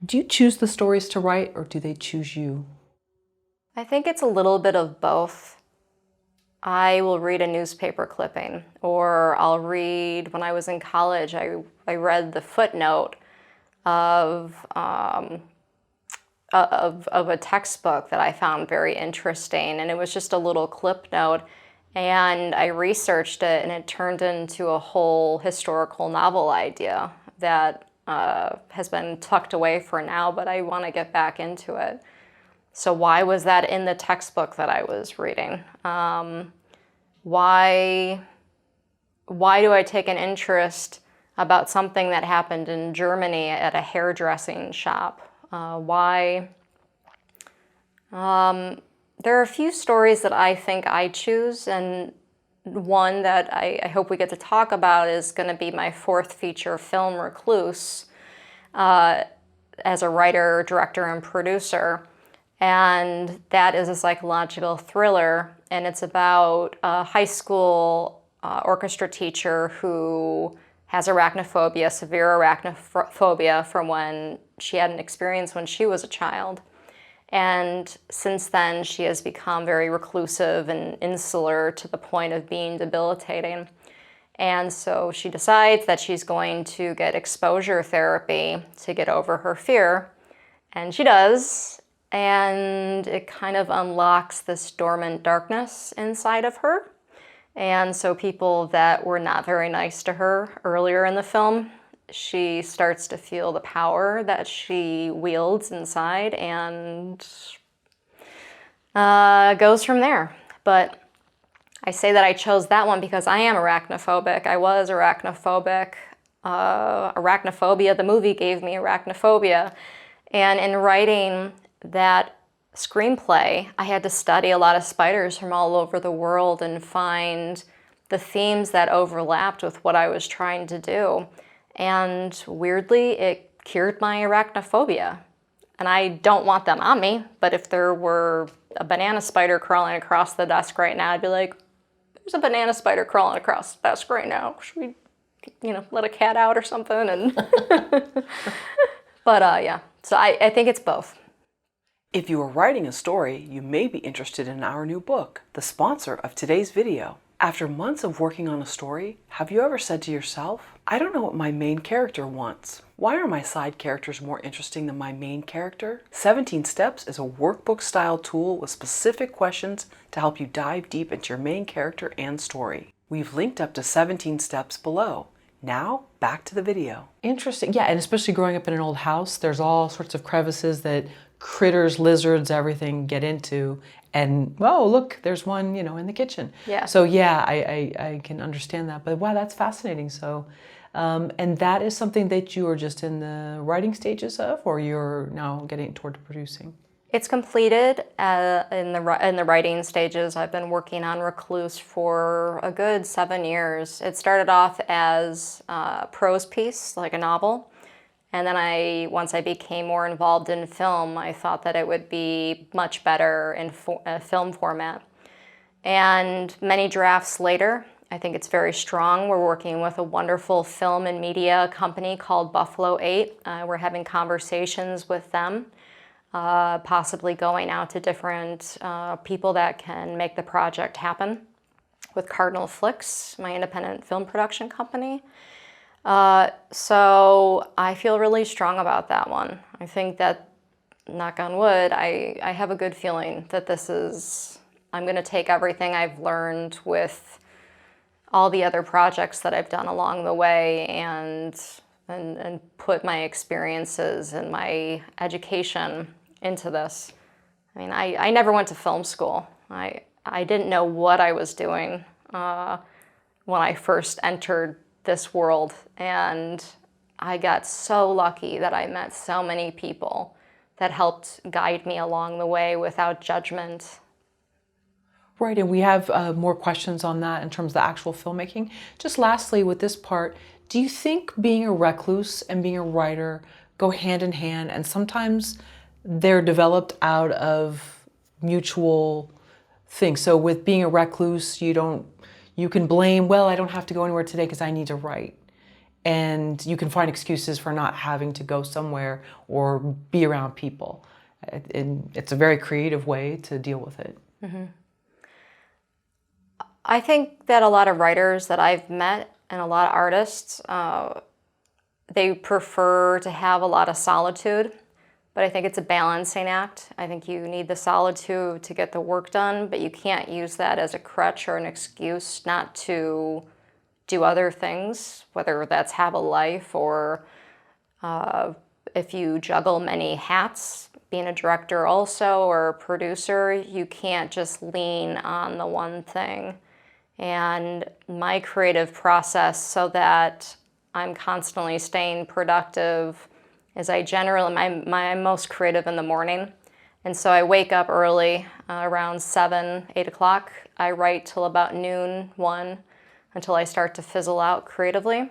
Do you choose the stories to write, or do they choose you? I think it's a little bit of both. I will read a newspaper clipping, or I'll read, when I was in college, I read the footnote of a textbook that I found very interesting, and it was just a little clip note, and I researched it, and it turned into a whole historical novel idea that has been tucked away for now, but I want to get back into it. So why was that in the textbook that I was reading? Why do I take an interest about something that happened in Germany at a hairdressing shop? Why? There are a few stories that I think I choose, and one that I hope we get to talk about is going to be my fourth feature film, Recluse, as a writer, director, and producer. And that is a psychological thriller, and it's about a high school orchestra teacher who has arachnophobia, severe arachnophobia, from when she had an experience when she was a child. And since then, she has become very reclusive and insular to the point of being debilitating. And so she decides that she's going to get exposure therapy to get over her fear. And she does. And it kind of unlocks this dormant darkness inside of her. And so people that were not very nice to her earlier in the film, she starts to feel the power that she wields inside and goes from there. But I say that I chose that one because I am arachnophobic. I was arachnophobic. Arachnophobia, the movie gave me arachnophobia. And in writing that screenplay, I had to study a lot of spiders from all over the world and find the themes that overlapped with what I was trying to do. And weirdly, it cured my arachnophobia. And I don't want them on me, but if there were a banana spider crawling across the desk right now, I'd be like, there's a banana spider crawling across the desk right now. Should we, let a cat out or something? And But yeah, so I think it's both. If you are writing a story, you may be interested in our new book, the sponsor of today's video. After months of working on a story, have you ever said to yourself, I don't know what my main character wants. Why are my side characters more interesting than my main character? 17 Steps is a workbook-style tool with specific questions to help you dive deep into your main character and story. We've linked up to 17 steps below. Now, back to the video. Interesting. Yeah, and especially growing up in an old house, there's all sorts of crevices that critters, lizards, everything get into. And, oh, look, there's one, in the kitchen. Yeah. So, yeah, I can understand that. But, wow, that's fascinating. So, and that is something that you are just in the writing stages of, or you're now getting toward producing? It's completed in the writing stages. I've been working on Recluse for a good 7 years. It started off as a prose piece, like a novel. And then once I became more involved in film, I thought that it would be much better in film format. And many drafts later, I think it's very strong. We're working with a wonderful film and media company called Buffalo 8. We're having conversations with them, possibly going out to different people that can make the project happen with Cardinal Flicks, my independent film production company. So I feel really strong about that one. I think that, knock on wood, I have a good feeling that I'm going to take everything I've learned with all the other projects that I've done along the way and put my experiences and my education into this. I mean, I never went to film school. I didn't know what I was doing when I first entered this world, and I got so lucky that I met so many people that helped guide me along the way without judgment. Right, and we have more questions on that in terms of the actual filmmaking. Just lastly, with this part, do you think being a recluse and being a writer go hand in hand, and sometimes they're developed out of mutual things? So with being a recluse, you can blame, well, I don't have to go anywhere today because I need to write. and you can find excuses for not having to go somewhere or be around people. And it's a very creative way to deal with it. Mm-hmm. I think that a lot of writers that I've met and a lot of artists, they prefer to have a lot of solitude, but I think it's a balancing act. I think you need the solitude to get the work done, but you can't use that as a crutch or an excuse not to do other things, whether that's have a life or if you juggle many hats, being a director also or a producer, you can't just lean on the one thing. And my creative process so that I'm constantly staying productive is I'm most creative in the morning. And so I wake up early, around 7, 8 o'clock. I write till about noon, 1, until I start to fizzle out creatively.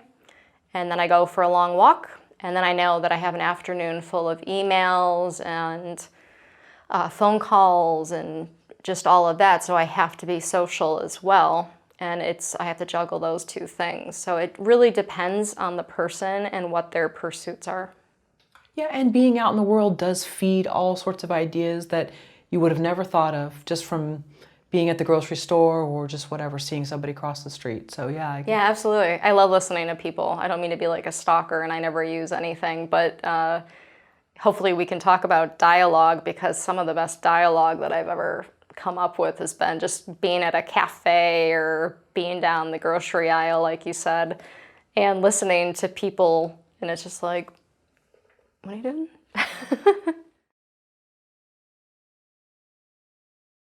And then I go for a long walk. And then I know that I have an afternoon full of emails and phone calls and just all of that. So I have to be social as well. And I have to juggle those two things. So it really depends on the person and what their pursuits are. Yeah, and being out in the world does feed all sorts of ideas that you would have never thought of just from being at the grocery store or just whatever, seeing somebody cross the street. So yeah. Yeah, absolutely. I love listening to people. I don't mean to be like a stalker and I never use anything, but hopefully we can talk about dialogue, because some of the best dialogue that I've ever come up with has been just being at a cafe or being down the grocery aisle, like you said, and listening to people, and it's just like, what are you doing?